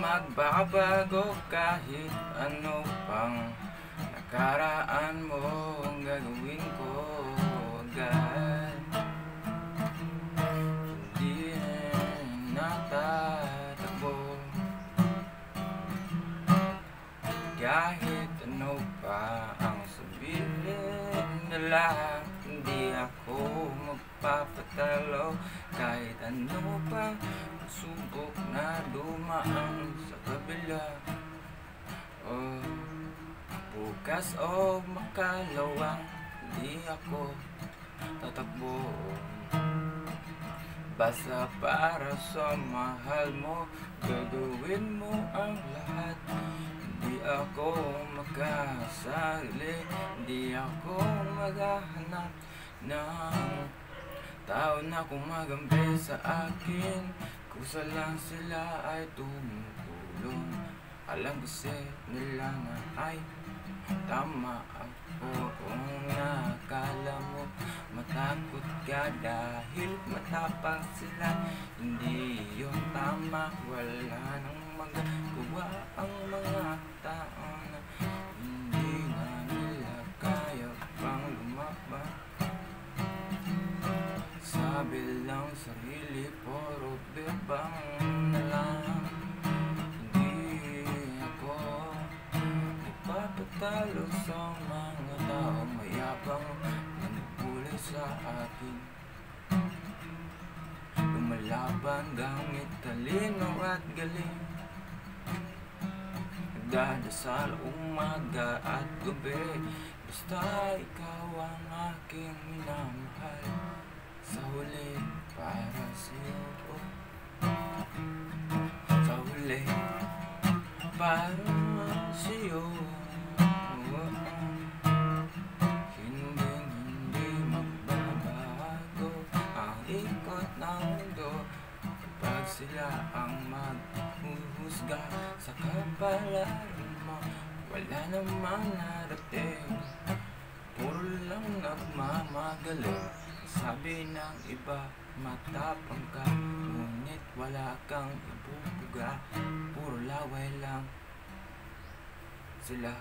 magbabago kahit ano pang nakaraan mo, ang gagawin ko agad. Hindi natatakbo kahit ano pa ang sabihin nila. Hindi ako magpapatalo kahit ano pa subok na dumaan sa kabila. Bukas o makalawang, hindi ako tatakbo. Basta para sa mahal mo, gagawin mo ang lahat. Hindi ako magkasarili, hindi ako maghahanap ng tao na kumagampi sa akin. Kusa lang sila ay tumutulong, alam kasi nila na ay tama ako. Kung nakala mo matakot ka dahil matapang sila, hindi yun tama. Wala nang magagawa ang mga tao na hindi na nila kaya pang lumaban. Sabi lang sarili, puro bebang na lang. Hindi ako nagpapatalo sa mga tao mayabang na nagbulay sa akin. Lumalaban gamit talino at galing, nagdadasal umaga at gabi. Basta ikaw ang aking minamahal, sa huli para sa'yo. Sa huli para sa'yo. Hindi magbabago ang ikot ng mundo kapag sila ang maghuhusga sa kapalaran mo. Wala namang narating, puro lang nagmamagaling. Sabi ng iba, matapang ka, ngunit wala kang ibubuga. Puro laway lang sila.